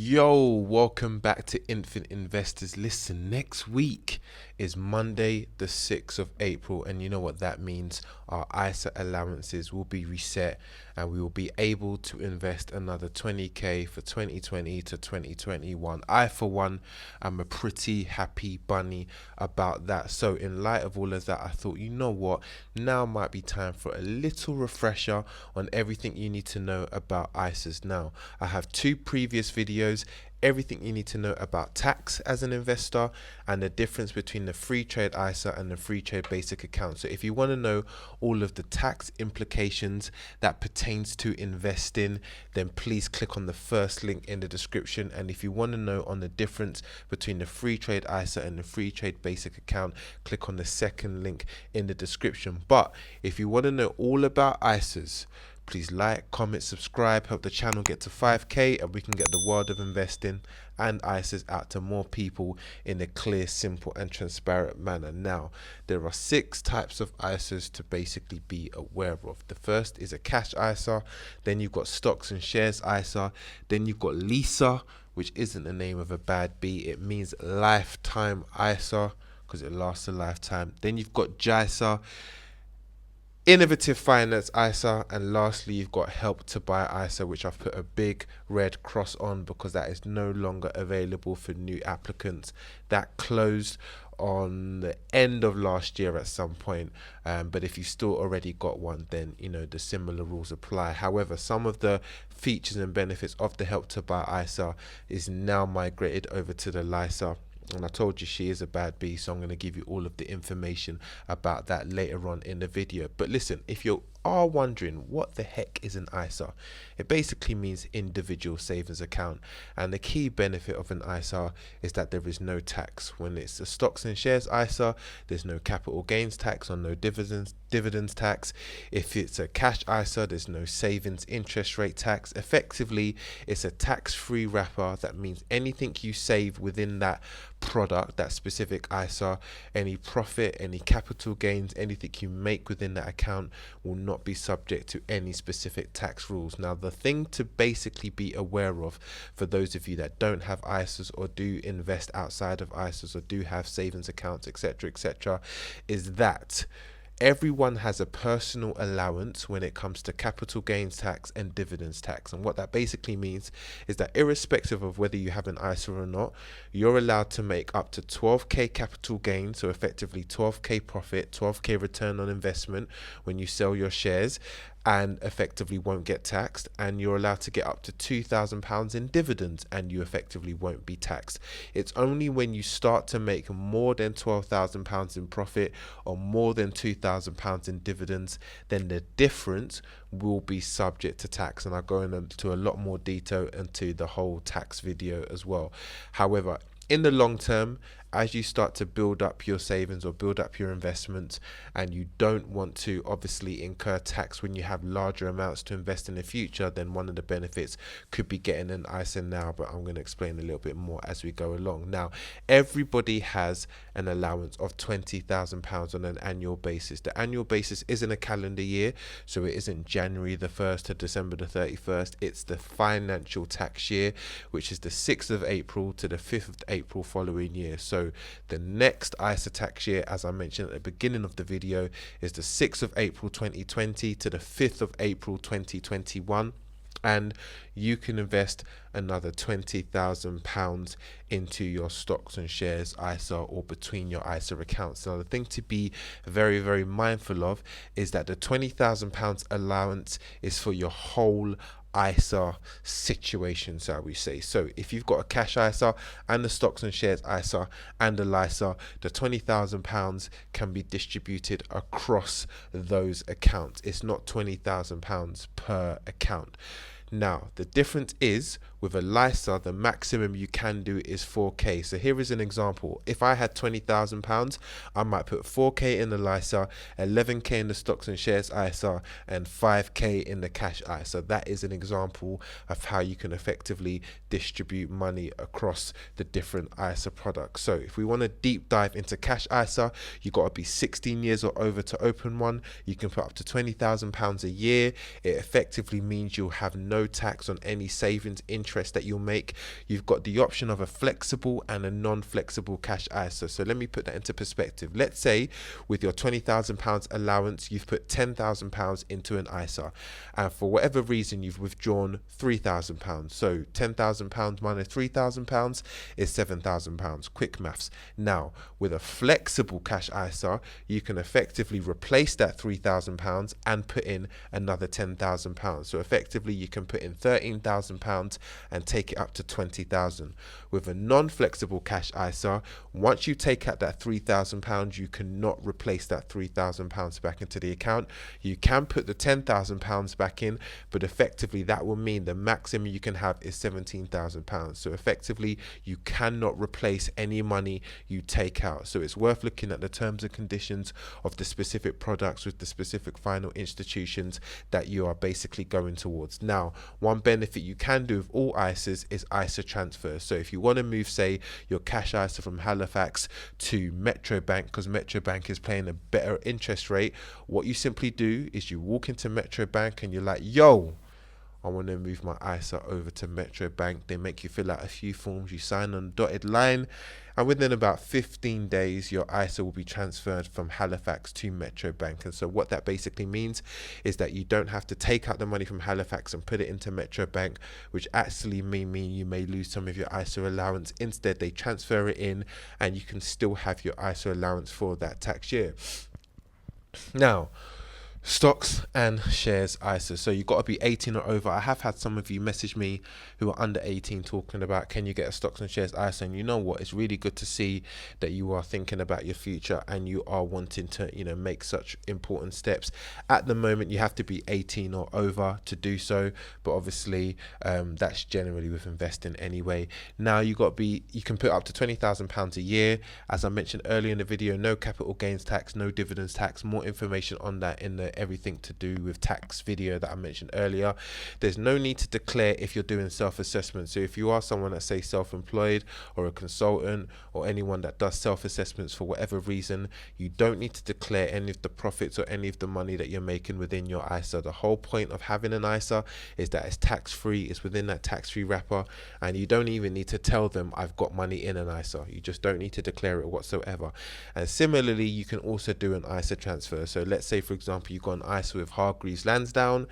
Yo, welcome back to Infinite Investors. Listen, next week is Monday, the 6th of April, and you know what that means. Our ISA allowances will be reset and we will be able to invest another 20k for 2020 to 2021. I, for one, am a pretty happy bunny about that. So, in light of all of that, I thought, you know what, now might be time for a little refresher on everything you need to know about ISAs. Now, I have two previous videos, everything you need to know about tax as an investor and the difference between the free trade ISA and the free trade basic account. So if you want to know all of the tax implications that pertains to investing, then please click on the first link in the description. And if you want to know on the difference between the free trade ISA and the free trade basic account, click on the second link in the description. But if you want to know all about ISAs, please like, comment, subscribe, help the channel get to 5k and we can get the world of investing and ISAs out to more people in a clear, simple and transparent manner. Now, there are 6 types of ISAs to basically be aware of. The first is a cash ISA, then you've got stocks and shares ISA, then you've got LISA, which isn't the name of a bad bee, it means lifetime ISA because it lasts a lifetime. Then you've got JISA, Innovative Finance ISA, and lastly you've got Help to Buy ISA, which I've put a big red cross on because that is no longer available for new applicants. That closed on the end of last year at some point, but if you still already got one, then you know the similar rules apply. However, some of the features and benefits of the Help to Buy ISA is now migrated over to the LISA. And I told you she is a bad bee, so I'm going to give you all of the information about that later on in the video. But listen, if you are wondering what the heck is an ISA, it basically means individual savings account, and the key benefit of an ISA is that there is no tax. When it's a stocks and shares ISA, there's no capital gains tax or no dividends tax. If it's a cash ISA, there's no savings interest rate tax. Effectively, it's a tax-free wrapper. That means anything you save within that product, that specific ISA, any profit, any capital gains, anything you make within that account will not be subject to any specific tax rules. Now, the thing to basically be aware of for those of you that don't have ISAs or do invest outside of ISAs or do have savings accounts, etc., is that everyone has a personal allowance when it comes to capital gains tax and dividends tax. And what that basically means is that irrespective of whether you have an ISA or not, you're allowed to make up to 12k capital gain, so effectively 12k profit, 12k return on investment when you sell your shares, and effectively won't get taxed. And you're allowed to get up to £2,000 in dividends and you effectively won't be taxed. It's only when you start to make more than £12,000 in profit or more than £2,000 in dividends, then the difference will be subject to tax, and I'll go into a lot more detail into the whole tax video as well. However, in the long term, as you start to build up your savings or build up your investments, and you don't want to obviously incur tax when you have larger amounts to invest in the future, then one of the benefits could be getting an ISA now, but I'm going to explain a little bit more as we go along. Now, everybody has an allowance of £20,000 on an annual basis. The annual basis isn't a calendar year, so it isn't January the 1st to December the 31st. It's the financial tax year, which is the 6th of April to the 5th of April following year. So the next ISA tax year, as I mentioned at the beginning of the video, is the 6th of April 2020 to the 5th of April 2021. And you can invest another £20,000 into your stocks and shares ISA or between your ISA accounts. Now, the thing to be very, very mindful of is that the £20,000 allowance is for your whole ISA situation, shall we say. So if you've got a cash ISA and the stocks and shares ISA and the LISA, the £20,000 can be distributed across those accounts. It's not £20,000 per account. Now, the difference is with a LISA, the maximum you can do is 4k. So here is an example. If I had £20,000, I might put 4k in the LISA, 11k in the stocks and shares ISA, and 5k in the cash ISA. That is an example of how you can effectively distribute money across the different ISA products. So if we want to deep dive into cash ISA, you got to be 16 years or over to open one. You can put up to £20,000 a year. It effectively means you'll have no tax on any savings, interest interest that you'll make, you've got the option of a flexible and a non-flexible cash ISA. So let me put that into perspective. Let's say with your £20,000 allowance, you've put £10,000 into an ISA, and for whatever reason you've withdrawn £3,000. So £10,000 minus £3,000 is £7,000. Quick maths. Now with a flexible cash ISA, you can effectively replace that £3,000 and put in another £10,000. So effectively you can put in £13,000 and take it up to £20,000. With a non-flexible cash ISA, once you take out that £3,000, you cannot replace that £3,000 back into the account. You can put the £10,000 back in, but effectively that will mean the maximum you can have is £17,000. So effectively you cannot replace any money you take out. So it's worth looking at the terms and conditions of the specific products with the specific final institutions that you are basically going towards. Now, one benefit you can do with all ISAs is ISA transfer. So if you want to move, say, your cash ISA from Halifax to Metro Bank, because Metro Bank is paying a better interest rate, what you simply do is you walk into Metro Bank and you're like, yo, I want to move my ISA over to Metro Bank. They make you fill out a few forms, you sign on a dotted line, and within about 15 days, your ISA will be transferred from Halifax to Metro Bank. And so what that basically means is that you don't have to take out the money from Halifax and put it into Metro Bank, which actually may mean you may lose some of your ISA allowance. Instead, they transfer it in and you can still have your ISA allowance for that tax year. Now, stocks and shares ISA. So you've got to be 18 or over. I have had some of you message me who are under 18 talking about, can you get a stocks and shares ISA? And you know what? It's really good to see that you are thinking about your future and you are wanting to, make such important steps. At the moment, you have to be 18 or over to do so. But obviously, that's generally with investing anyway. Now you can put up to £20,000 a year. As I mentioned earlier in the video, no capital gains tax, no dividends tax. More information on that in the everything to do with tax video that I mentioned earlier. There's no need to declare if you're doing self-assessment. So if you are someone that's, say, self-employed or a consultant or anyone that does self-assessments for whatever reason, you don't need to declare any of the profits or any of the money that you're making within your ISA. The whole point of having an ISA is that it's tax-free, it's within that tax-free wrapper, and you don't even need to tell them I've got money in an ISA. You just don't need to declare it whatsoever. And similarly, you can also do an ISA transfer. So let's say, for example, you got an ISA with Hargreaves Lansdown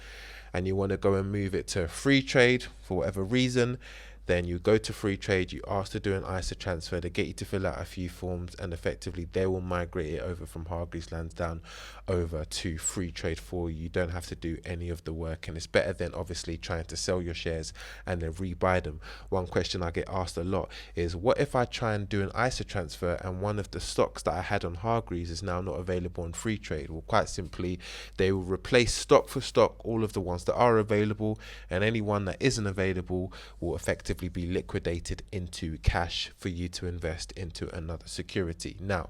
and you want to go and move it to Freetrade for whatever reason. Then you go to Freetrade, you ask to do an ISA transfer, they get you to fill out a few forms, and effectively they will migrate it over from Hargreaves Lansdown over to Freetrade for you. You don't have to do any of the work, and it's better than obviously trying to sell your shares and then rebuy them. One question I get asked a lot is, what if I try and do an ISA transfer and one of the stocks that I had on Hargreaves is now not available on Freetrade? Well, quite simply, they will replace stock for stock all of the ones that are available, and any one that isn't available will effectively be liquidated into cash for you to invest into another security. Now,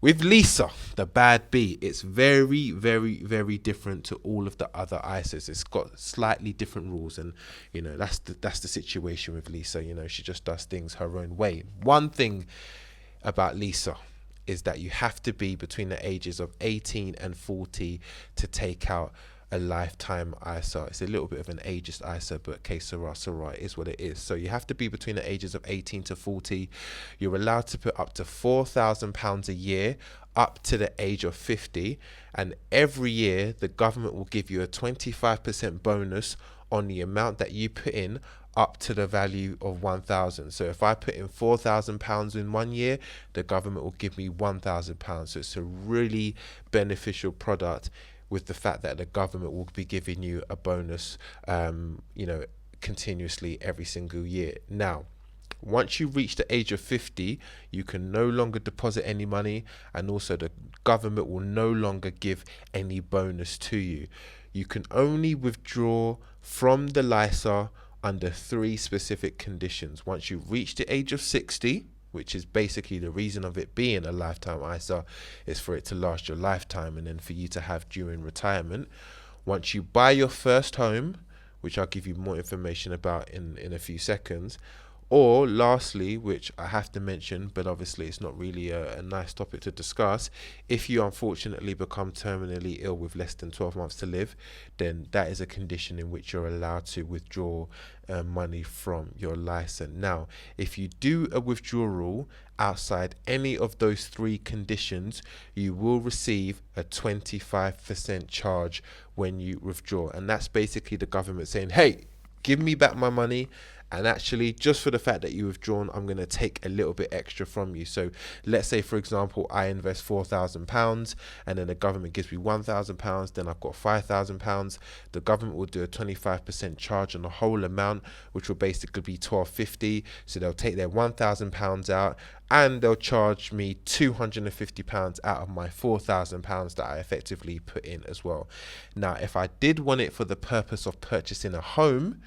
with Lisa, the bad bee, it's very, very, very different to all of the other ISAs. It's got slightly different rules, and that's the situation with Lisa. She just does things her own way. One thing about Lisa is that you have to be between the ages of 18 and 40 to take out a lifetime ISA. It's a little bit of an ageist ISA, but que sera, sera, is what it is. So you have to be between the ages of 18 to 40. You're allowed to put up to £4,000 a year up to the age of 50, and every year the government will give you a 25% bonus on the amount that you put in up to the value of 1,000. So if I put in £4,000 in 1 year, the government will give me £1,000. So it's a really beneficial product, with the fact that the government will be giving you a bonus, continuously every single year. Now, once you reach the age of 50, you can no longer deposit any money, and also the government will no longer give any bonus to you. You can only withdraw from the LISA under 3 specific conditions. Once you reach the age of 60, which is basically the reason of it being a lifetime ISA, is for it to last your lifetime and then for you to have during retirement. Once you buy your first home, which I'll give you more information about in a few seconds, Or lastly, which I have to mention, but obviously it's not really a nice topic to discuss, if you unfortunately become terminally ill with less than 12 months to live, then that is a condition in which you're allowed to withdraw money from your license. Now, if you do a withdrawal outside any of those three conditions, you will receive a 25% charge when you withdraw. And that's basically the government saying, hey, give me back my money. And actually, just for the fact that you withdrawn, I'm going to take a little bit extra from you. So let's say, for example, I invest £4,000 and then the government gives me £1,000. Then I've got £5,000. The government will do a 25% charge on the whole amount, which will basically be £1,250. So they'll take their £1,000 out and they'll charge me £250 out of my £4,000 that I effectively put in as well. Now, if I did want it for the purpose of purchasing a home,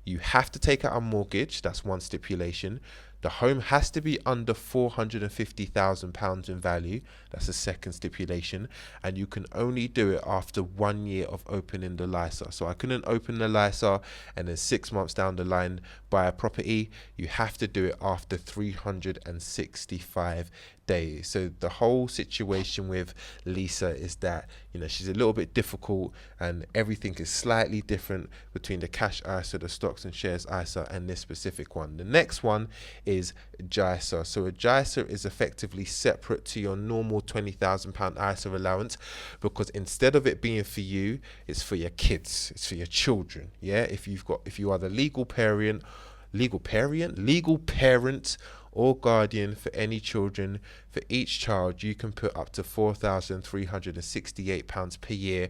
you have to take out a mortgage. That's one stipulation. The home has to be under £450,000 in value. That's the second stipulation. And you can only do it after 1 year of opening the LISA. So I couldn't open the LISA and then 6 months down the line buy a property. You have to do it after 365 days. So the whole situation with Lisa is that, she's a little bit difficult and everything is slightly different between the cash ISA, the stocks and shares ISA, and this specific one. The next one is JISA. So a JISA is effectively separate to your normal £20,000 ISA allowance, because instead of it being for you, it's for your kids, it's for your children. Yeah, if you are the legal parent or guardian for any children, for each child you can put up to £4,368 per year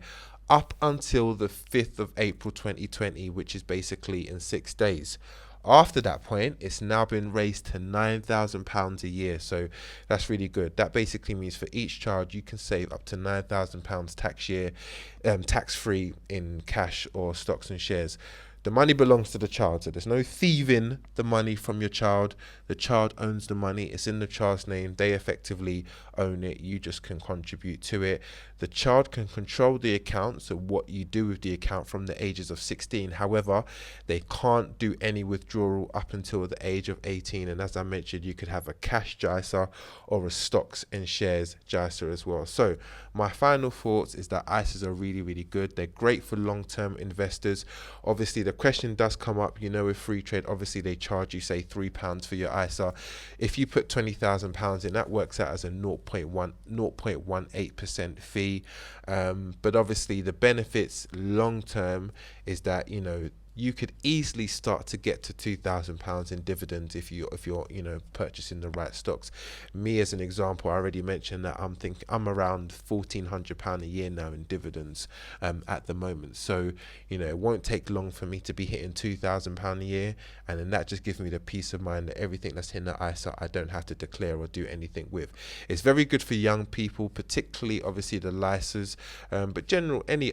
up until the 5th of April 2020, which is basically in 6 days. After that point, it's now been raised to £9,000 a year. So that's really good. That basically means for each child, you can save up to £9,000 tax-free in cash or stocks and shares. The money belongs to the child, so there's no thieving the money from your child. The child owns the money. It's in the child's name. They effectively own it. You just can contribute to it. The child can control the account, so what you do with the account from the ages of 16. However, they can't do any withdrawal up until the age of 18. And as I mentioned, you could have a cash JISA or a stocks and shares JISA as well. So my final thoughts is that ISAs are really, really good. They're great for long-term investors. Obviously, the question does come up, with Freetrade, obviously they charge you, say, £3 for your ISA. If you put £20,000 in, that works out as a 0.18% fee. But obviously the benefits long term is that you could easily start to get to £2,000 in dividends if you're purchasing the right stocks. Me as an example, I already mentioned that I'm around £1,400 a year now in dividends at the moment. So it won't take long for me to be hitting £2,000 a year, and then that just gives me the peace of mind that everything that's in the ISA I don't have to declare or do anything with. It's very good for young people, particularly obviously the LISAs, but generally any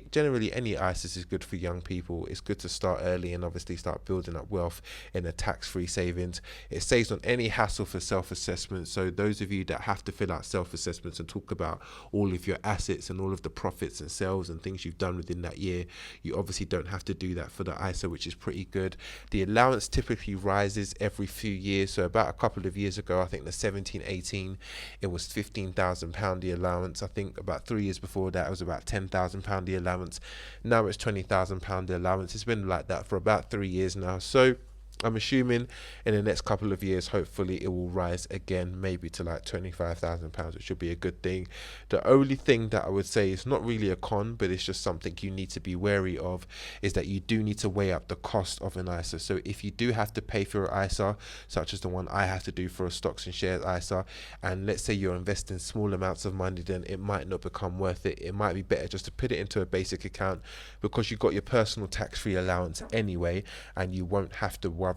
ISAs is good for young people. It's good to start early and obviously start building up wealth in a tax-free savings. It saves on any hassle for self-assessment. So those of you that have to fill out self-assessments and talk about all of your assets and all of the profits and sales and things you've done within that year, you obviously don't have to do that for the ISA, which is pretty good. The allowance typically rises every few years. So about a couple of years ago, I think the 17-18, it was £15,000 the allowance. I think about 3 years before that, it was about £10,000 the allowance. Now it's £20,000 the allowance. It's been like that for about 3 years now. So I'm assuming in the next couple of years, hopefully it will rise again, maybe to like £25,000, which should be a good thing. The only thing that I would say is not really a con, but it's just something you need to be wary of, is that you do need to weigh up the cost of an ISA. So if you do have to pay for an ISA, such as the one I have to do for a stocks and shares ISA, and let's say you're investing small amounts of money, then it might not become worth it. It might be better just to put it into a basic account, because you've got your personal tax-free allowance anyway, and you won't have to worry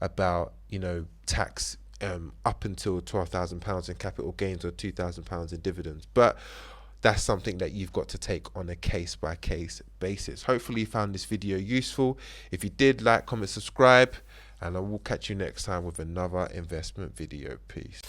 about tax up until £12,000 in capital gains or £2,000 in dividends. But that's something that you've got to take on a case-by-case basis. Hopefully you found this video useful. If you did, like, comment, subscribe, and I will catch you next time with another investment video. Peace.